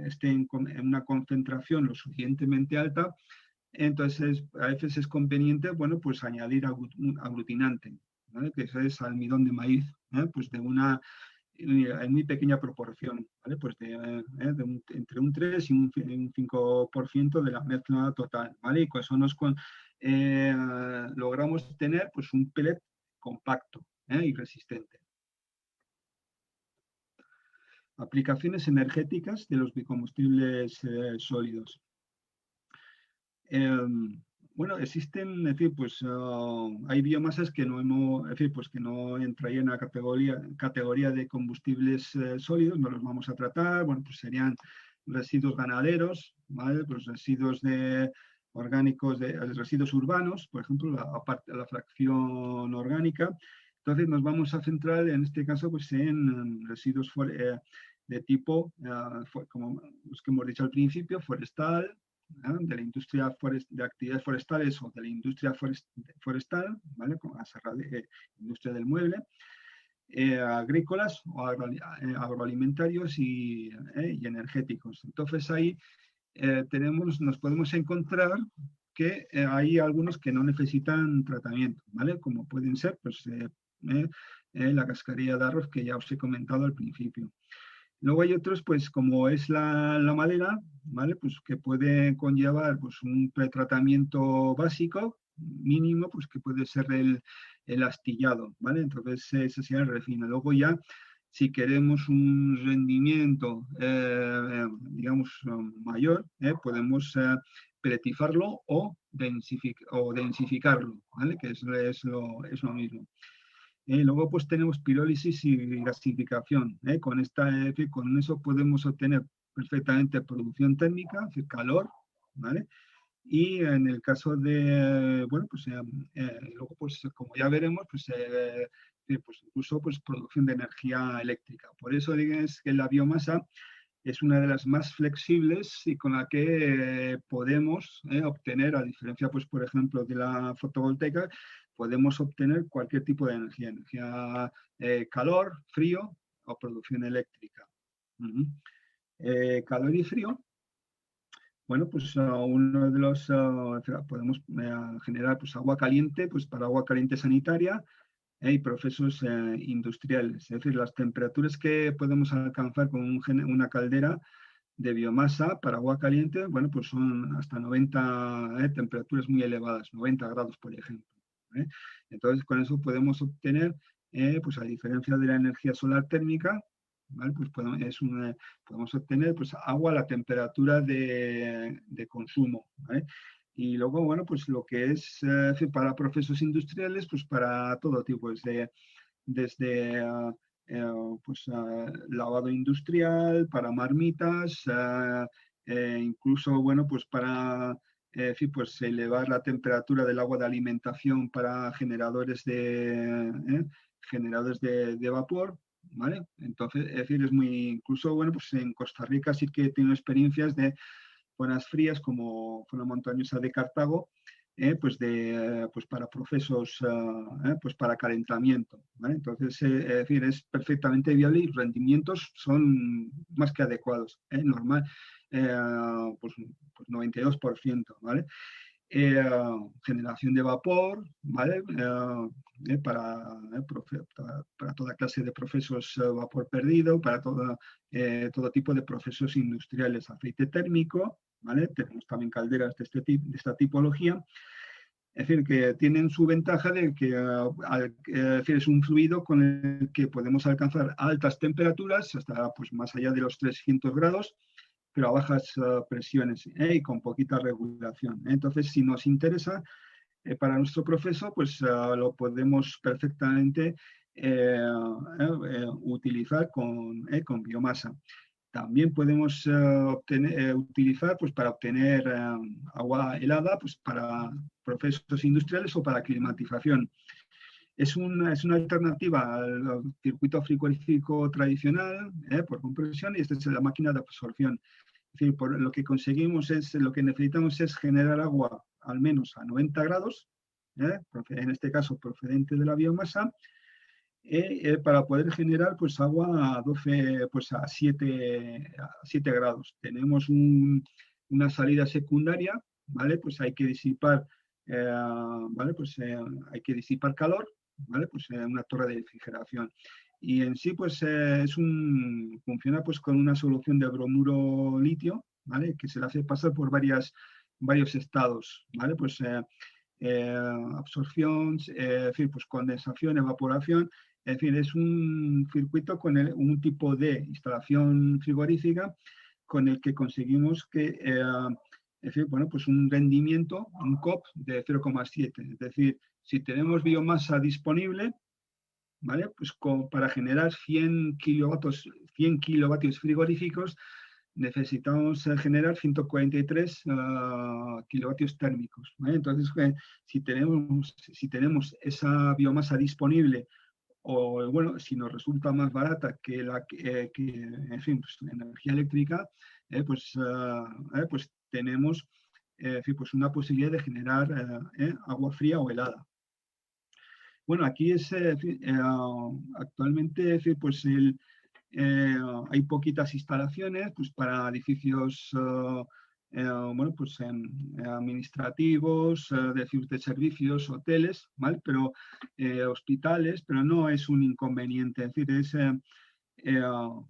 esté en una concentración lo suficientemente alta. Entonces, a veces es conveniente, bueno, pues añadir aglutinante, ¿vale? Que eso es almidón de maíz, pues en muy pequeña proporción, ¿vale? Pues entre un 3 y un 5% de la mezcla total, ¿vale? Y con eso logramos tener pues un pellet compacto, y resistente. Aplicaciones energéticas de los biocombustibles sólidos. Bueno, existen, es decir, pues hay biomasas que no pues que no entrarían en la categoría de combustibles sólidos, no los vamos a tratar. Bueno, pues serían residuos ganaderos, ¿vale? Pues residuos orgánicos, residuos urbanos, por ejemplo, la fracción orgánica. Entonces nos vamos a centrar en este caso pues en residuos de tipo, como los que hemos dicho al principio, forestal, de la industria de actividades forestales o de la industria forestal, ¿vale? Como la industria del mueble, agrícolas o agroalimentarios y energéticos. Entonces ahí nos podemos encontrar que hay algunos que no necesitan tratamiento, ¿vale? Como pueden ser pues, la cascarilla de arroz que ya os he comentado al principio. Luego hay otros, pues como es la madera, ¿vale? Pues que puede conllevar pues, un pretratamiento básico, mínimo, pues que puede ser el astillado, ¿vale? Entonces ese sería el refino. Luego ya, si queremos un rendimiento, digamos, mayor, podemos pelletizarlo o densificarlo, ¿vale? Que es lo mismo. Luego pues tenemos pirólisis y gasificación. Con eso podemos obtener perfectamente producción térmica, es decir, calor, ¿vale? Y en el caso de, bueno, pues luego pues como ya veremos, pues incluso pues producción de energía eléctrica. Por eso digamos que la biomasa es una de las más flexibles y con la que podemos obtener, a diferencia, pues, por ejemplo, de la fotovoltaica, podemos obtener cualquier tipo de energía, calor, frío o producción eléctrica. Calor y frío. Bueno, pues uno de los, podemos generar pues, agua caliente, pues para agua caliente sanitaria, y procesos industriales. Es decir, las temperaturas que podemos alcanzar con una caldera de biomasa para agua caliente, bueno, pues son hasta 90 temperaturas muy elevadas, 90 grados, por ejemplo. Entonces, con eso podemos obtener, pues a diferencia de la energía solar térmica, ¿vale? Pues podemos obtener pues, agua a la temperatura de consumo, ¿vale? Y luego, bueno, pues lo que es para procesos industriales, pues para todo tipo, desde pues, lavado industrial, para marmitas, incluso, bueno, pues para pues elevar la temperatura del agua de alimentación para generadores de vapor, ¿vale? Entonces, es decir, incluso, bueno, pues en Costa Rica sí que tengo experiencias de zonas frías como zona montañosa de Cartago, pues para procesos, pues para calentamiento, ¿vale? Entonces, es decir, es perfectamente viable y los rendimientos son más que adecuados, normal, pues 92%, ¿vale? generación de vapor, ¿vale? Para toda clase de procesos vapor perdido, para todo tipo de procesos industriales, aceite térmico, ¿vale? Tenemos también calderas de esta tipología. Es decir, que tienen su ventaja de que es un fluido con el que podemos alcanzar altas temperaturas, hasta pues, más allá de los 300 grados, pero a bajas presiones y con poquita regulación. Entonces, si nos interesa para nuestro proceso, pues lo podemos perfectamente utilizar con biomasa. También podemos utilizar pues, para obtener agua helada pues, para procesos industriales o para climatización. Es una alternativa al circuito frigorífico tradicional por compresión, y esta es la máquina de absorción. Es decir, lo que necesitamos es generar agua al menos a 90 grados, en este caso procedente de la biomasa, para poder generar pues, agua a 12, pues a 7 grados. Tenemos una salida secundaria, ¿vale? Pues hay que disipar, ¿vale? Pues hay que disipar calor, ¿vale? Pues una torre de refrigeración. Y en sí, pues funciona pues con una solución de bromuro litio, ¿vale? Que se le hace pasar por varios estados, ¿vale? Pues absorción, en fin, pues condensación, evaporación. En fin, es un circuito con un tipo de instalación frigorífica con el que conseguimos que, en fin, bueno, pues un rendimiento, un COP de 0,7. Es decir, si tenemos biomasa disponible, ¿vale? Pues para generar 100 kilovatios frigoríficos, necesitamos generar 143 kilovatios térmicos, ¿vale? Entonces, si tenemos esa biomasa disponible, o bueno, si nos resulta más barata que en fin, pues, la energía eléctrica, pues tenemos en fin, pues una posibilidad de generar agua fría o helada. Bueno, aquí actualmente pues hay poquitas instalaciones pues, para edificios bueno, pues, administrativos, de servicios, hoteles, ¿vale? Pero hospitales, pero no es un inconveniente. Es decir,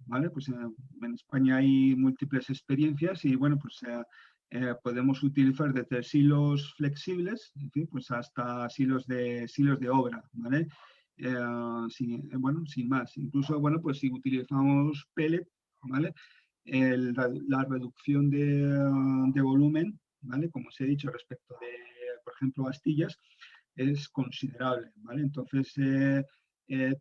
¿vale? Pues, en España hay múltiples experiencias y bueno, pues podemos utilizar desde silos flexibles, en fin, pues hasta silos de obra, ¿vale? Bueno, sin más. Incluso, bueno, pues si utilizamos pellet, ¿vale? La reducción de volumen, ¿vale? Como os he dicho respecto de, por ejemplo, astillas, es considerable, ¿vale? Entonces,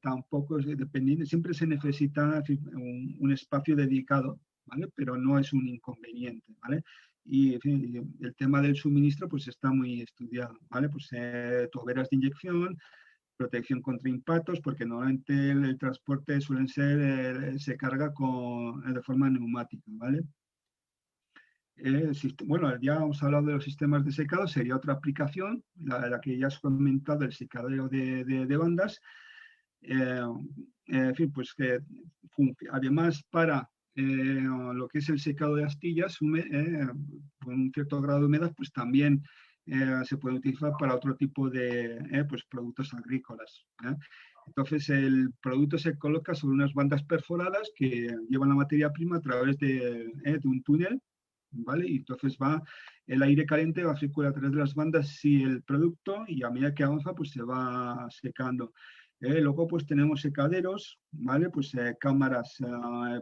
tampoco es dependiente, siempre se necesita un espacio dedicado, ¿vale? Pero no es un inconveniente, ¿vale? Y en fin, el tema del suministro pues está muy estudiado, ¿vale? Pues tuberas de inyección, protección contra impactos, porque normalmente el transporte se carga de forma neumática, ¿vale? Bueno, ya hemos hablado de los sistemas de secado, sería otra aplicación, la que ya has comentado, el secadero de bandas. En fin, pues que además para lo que es el secado de astillas con un cierto grado de humedad, pues también se puede utilizar para otro tipo de pues productos agrícolas. Entonces el producto se coloca sobre unas bandas perforadas que llevan la materia prima a través de un túnel, ¿vale? Y entonces el aire caliente va a circular a través de las bandas y el producto, y a medida que avanza pues se va secando. Luego pues tenemos secaderos, ¿vale? Pues cámaras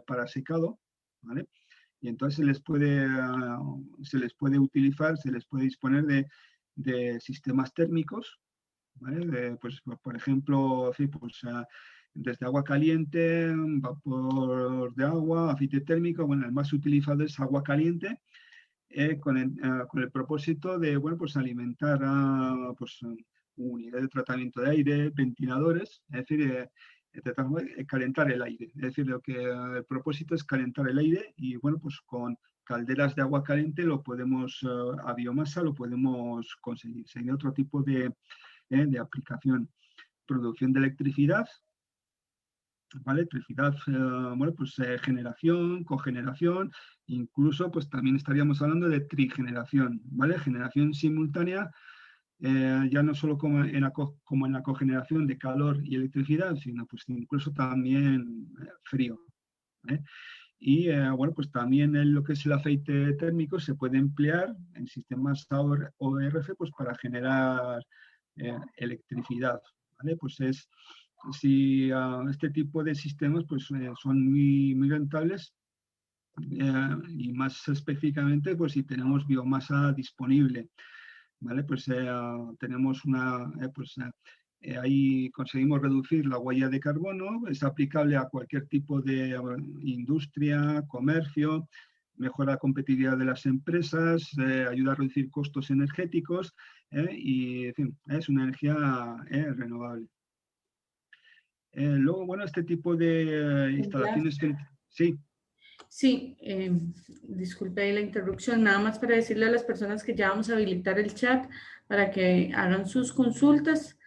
para secado, ¿vale? Y entonces se les puede utilizar, se les puede disponer de sistemas térmicos, ¿vale? Pues por ejemplo, sí, pues, desde agua caliente, vapor de agua, aceite térmico. Bueno, el más utilizado es agua caliente, con el propósito de, bueno, pues alimentar pues, unidades de tratamiento de aire, ventiladores, es decir, calentar el aire. Es decir, el propósito es calentar el aire y, bueno, pues con calderas de agua caliente a biomasa lo podemos conseguir. Sería otro tipo de aplicación. Producción de electricidad, ¿vale? Electricidad, bueno, pues generación, cogeneración, incluso pues también estaríamos hablando de trigeneración, ¿vale? Generación simultánea, ya no solo como en la cogeneración de calor y electricidad, sino pues incluso también frío, ¿eh? Y bueno, pues también en lo que es el aceite térmico se puede emplear en sistemas ORF pues para generar electricidad, ¿vale? Pues si este tipo de sistemas pues son muy rentables, y más específicamente pues si tenemos biomasa disponible, ¿vale? Pues tenemos ahí conseguimos reducir la huella de carbono, es aplicable a cualquier tipo de industria, comercio, mejora la competitividad de las empresas, ayuda a reducir costos energéticos, y en fin, es una energía renovable. Luego, bueno, este tipo de instalaciones... Sí. Sí, disculpe ahí la interrupción, nada más para decirle a las personas que ya vamos a habilitar el chat para que hagan sus consultas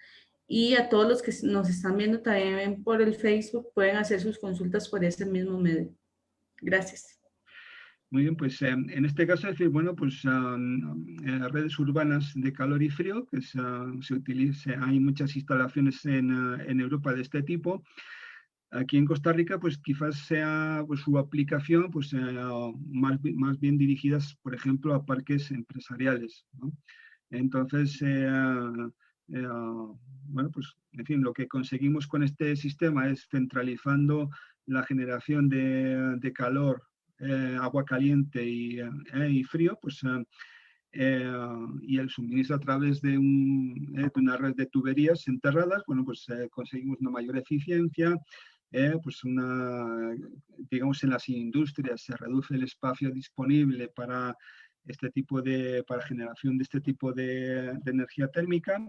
y a todos los que nos están viendo también por el Facebook pueden hacer sus consultas por ese mismo medio. Gracias. Muy bien, pues en este caso decir, bueno, pues redes urbanas de calor y frío, que se utiliza, hay muchas instalaciones en Europa de este tipo. Aquí en Costa Rica, pues quizás sea pues, su aplicación pues, más bien dirigidas, por ejemplo, a parques empresariales, ¿no? Entonces, bueno, pues, en fin, lo que conseguimos con este sistema es centralizando la generación de calor, agua caliente y frío, pues, y el suministro a través de una red de tuberías enterradas, bueno, pues conseguimos una mayor eficiencia, pues digamos, en las industrias se reduce el espacio disponible para para generación de este tipo de energía térmica,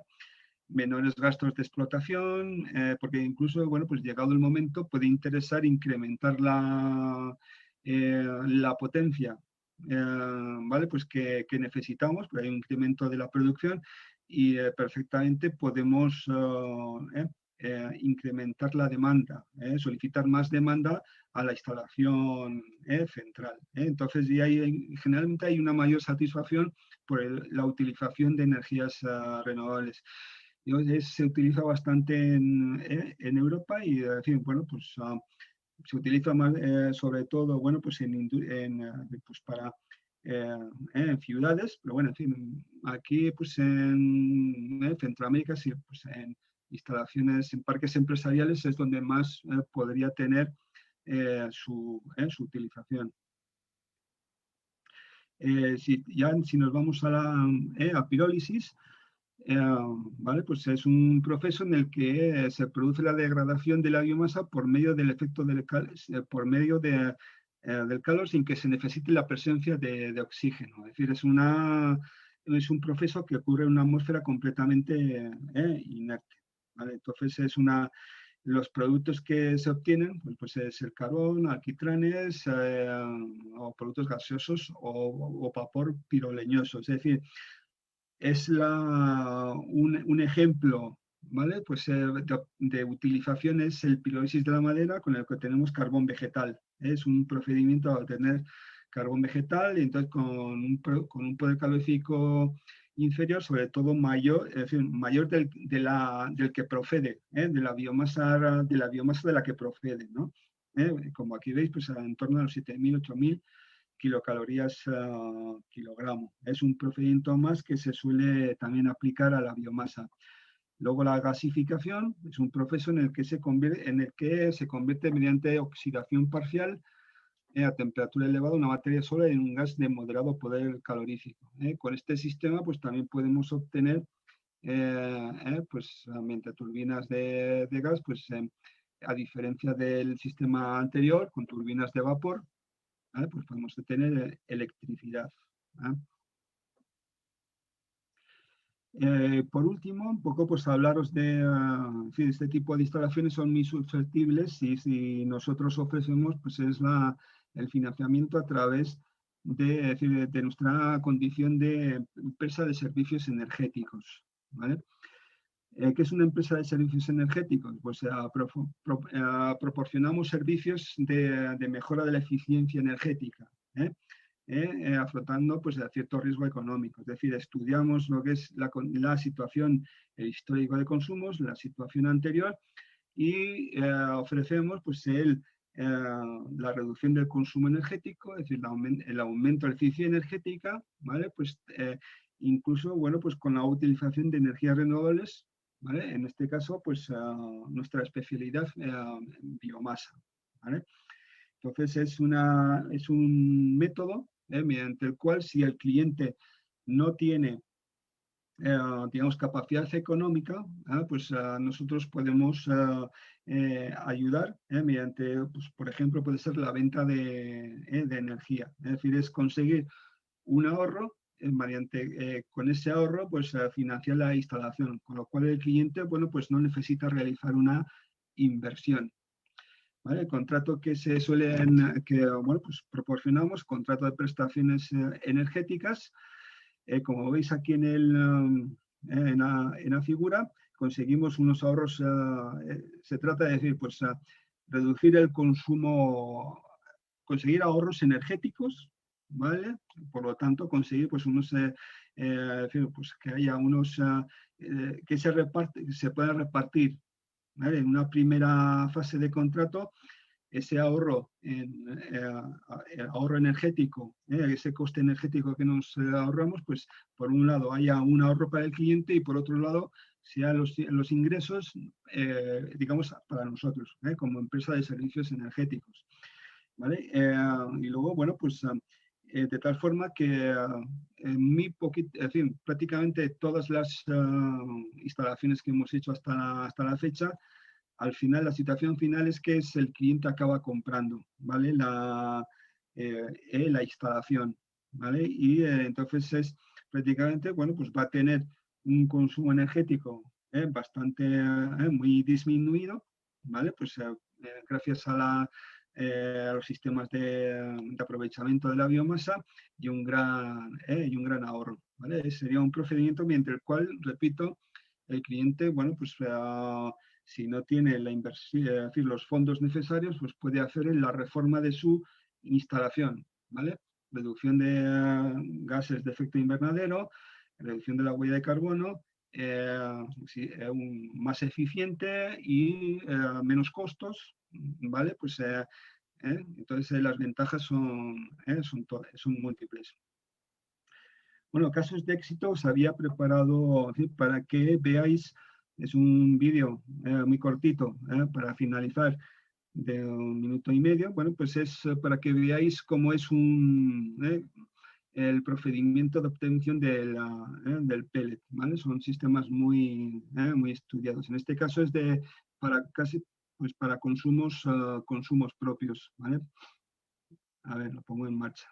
menores gastos de explotación, porque incluso, bueno, pues llegado el momento puede interesar incrementar la potencia, ¿vale? Pues que necesitamos, porque hay un incremento de la producción y perfectamente podemos incrementar la demanda, solicitar más demanda a la instalación central. Entonces, generalmente hay una mayor satisfacción por la utilización de energías renovables. Se utiliza bastante en Europa y, en fin, bueno, pues se utiliza más, sobre todo, bueno, pues pues en ciudades, pero bueno, en fin, aquí, pues en Centroamérica, sí, pues en instalaciones, en parques empresariales es donde más podría tener su utilización. Si nos vamos a la pirólisis, ¿vale? Pues es un proceso en el que se produce la degradación de la biomasa por medio del efecto por medio del calor sin que se necesite la presencia de oxígeno. Es decir, es un proceso que ocurre en una atmósfera completamente inerte, ¿vale? Entonces los productos que se obtienen pues es el carbón, alquitranes, o productos gaseosos o vapor piroleñoso. Es decir, es un ejemplo, ¿vale? Pues de utilización es el pirólisis de la madera con el que tenemos carbón vegetal. Es un procedimiento a obtener carbón vegetal y entonces con un poder calorífico inferior, sobre todo mayor, es decir, mayor del que procede, de la biomasa de la que procede, ¿no? Como aquí veis, pues en torno a los 7.000, 8.000 kilocalorías kilogramo. Es un procedimiento más que se suele también aplicar a la biomasa. Luego la gasificación es un proceso en el que se convierte mediante oxidación parcial a temperatura elevada una materia sólida en un gas de moderado poder calorífico. Con este sistema pues también podemos obtener pues mediante turbinas de gas, pues a diferencia del sistema anterior con turbinas de vapor, ¿vale? Pues podemos tener electricidad. Por último, un poco pues hablaros de este tipo de instalaciones son muy susceptibles y si nosotros ofrecemos pues es el financiamiento a través de nuestra condición de empresa de servicios energéticos, ¿vale? ¿Qué es una empresa de servicios energéticos? Pues proporcionamos servicios de mejora de la eficiencia energética, afrontando pues, cierto riesgo económico. Es decir, estudiamos lo que es la situación histórica de consumos, la situación anterior, y ofrecemos pues, la reducción del consumo energético, es decir, el aumento de la eficiencia energética, ¿vale? Pues incluso, bueno, pues con la utilización de energías renovables, ¿vale? En este caso, pues nuestra especialidad, biomasa, ¿vale? Entonces es un método mediante el cual si el cliente no tiene digamos, capacidad económica, pues nosotros podemos ayudar mediante, pues, por ejemplo, puede ser la venta de energía. Es decir, es conseguir un ahorro, con ese ahorro, pues financiar la instalación, con lo cual el cliente, bueno, pues no necesita realizar una inversión. ¿Vale? El contrato que bueno, pues proporcionamos, contrato de prestaciones energéticas, como veis aquí en la figura, conseguimos unos ahorros, se trata de decir, pues reducir el consumo, conseguir ahorros energéticos, ¿vale? Por lo tanto, conseguir pues unos, pues, que haya unos, que se puedan repartir, ¿vale? En una primera fase de contrato, ese ahorro, ahorro energético, ese coste energético que nos ahorramos, pues por un lado haya un ahorro para el cliente y por otro lado sean los ingresos, digamos, para nosotros, como empresa de servicios energéticos. ¿Vale? Y luego, bueno, pues de tal forma que en fin, prácticamente todas las instalaciones que hemos hecho hasta la fecha, al final, la situación final es que el cliente acaba comprando, ¿vale? La instalación, ¿vale? Y entonces es prácticamente, bueno, pues va a tener un consumo energético bastante, muy disminuido, ¿vale? Pues gracias a los sistemas de aprovechamiento de la biomasa y un gran ahorro, ¿vale? Sería un procedimiento mediante el cual, repito, el cliente, bueno, pues si no tiene la inversión, es decir, los fondos necesarios, pues puede hacer la reforma de su instalación, ¿vale? Reducción de gases de efecto invernadero, reducción de la huella de carbono, más eficiente y menos costos, ¿vale? Pues entonces las ventajas son múltiples. Bueno, casos de éxito os había preparado para que veáis, es un vídeo muy cortito para finalizar de 1 minuto y medio. Bueno, pues es para que veáis cómo es el procedimiento de obtención del pellet, ¿vale? Son sistemas muy estudiados. En este caso es para consumos propios, ¿vale? A ver, lo pongo en marcha.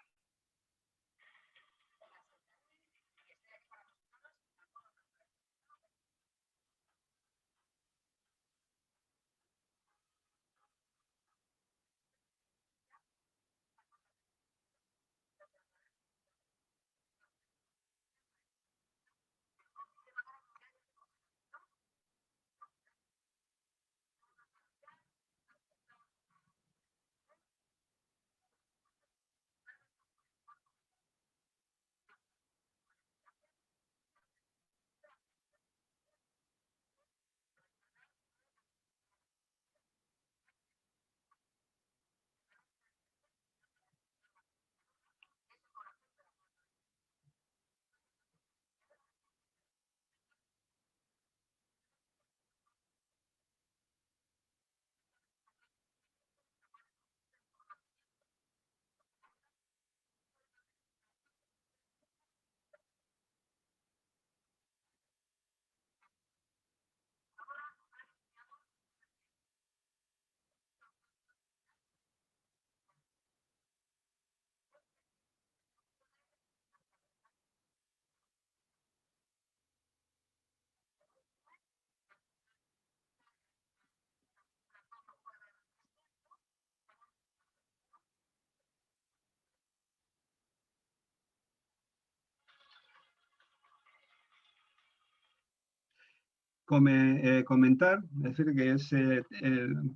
comentar, es decir, que es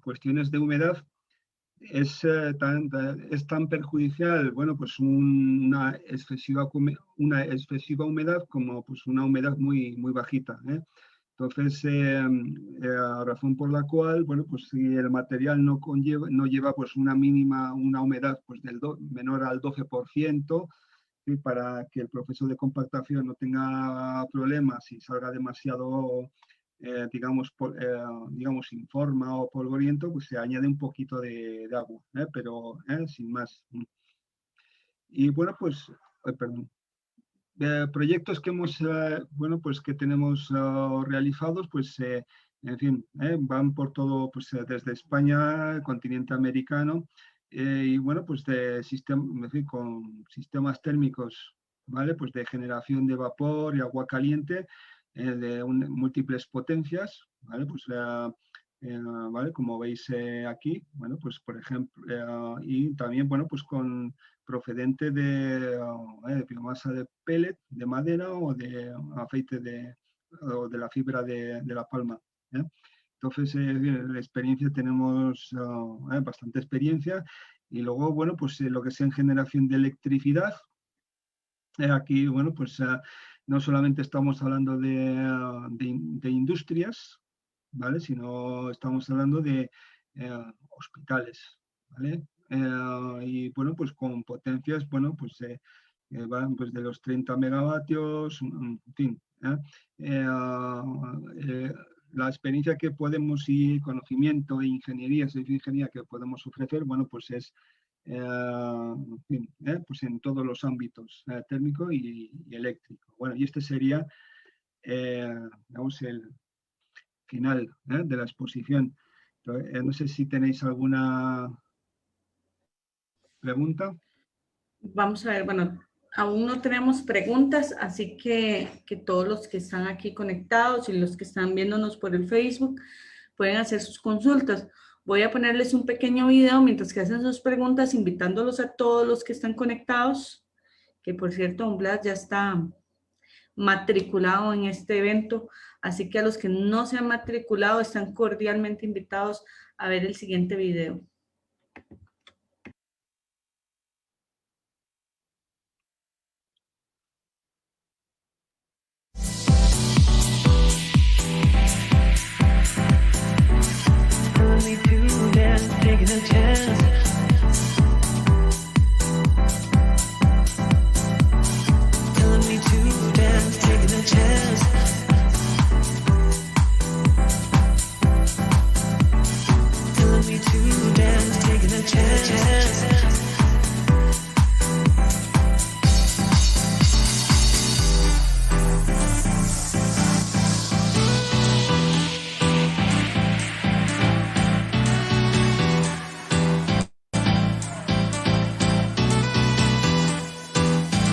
cuestiones de humedad. Es tan perjudicial, bueno, pues una excesiva humedad como pues una humedad muy bajita, ¿eh? Entonces, razón por la cual, bueno, pues si el material no lleva pues una humedad pues menor al 12%, ¿sí? Para que el proceso de compactación no tenga problemas y salga demasiado, digamos, sin forma o polvoriento, pues se añade un poquito de agua, pero sin más. Y bueno, pues, perdón. Proyectos que que tenemos realizados, pues, en fin, van por todo, pues, desde España, el continente americano, y bueno, pues con sistemas térmicos, ¿vale? Pues de generación de vapor y agua caliente, de múltiples potencias, ¿vale? Pues, ¿vale? Como veis aquí, bueno, pues por ejemplo, y también, bueno, pues procedente de biomasa de pellet, de madera o de aceite o de la fibra de la palma, ¿eh? Entonces, la experiencia, tenemos bastante experiencia. Y luego, bueno, pues lo que es en generación de electricidad, aquí, bueno, pues no solamente estamos hablando de industrias, ¿vale? Sino estamos hablando de hospitales, ¿vale? Y bueno, pues con potencias, bueno, pues van pues de los 30 megavatios, en fin. La experiencia que podemos y conocimiento e ingeniería, servicio de ingeniería que podemos ofrecer, bueno, pues es en fin, pues en todos los ámbitos, térmico y eléctrico. Bueno, y este sería, digamos, el final de la exposición. Entonces, no sé si tenéis alguna pregunta. Vamos a ver, bueno, aún no tenemos preguntas, así que todos los que están aquí conectados y los que están viéndonos por el Facebook pueden hacer sus consultas. Voy a ponerles un pequeño video mientras que hacen sus preguntas, invitándolos a todos los que están conectados, que por cierto, Don Blas ya está matriculado en este evento, así que a los que no se han matriculado están cordialmente invitados a ver el siguiente video. Taking a chance.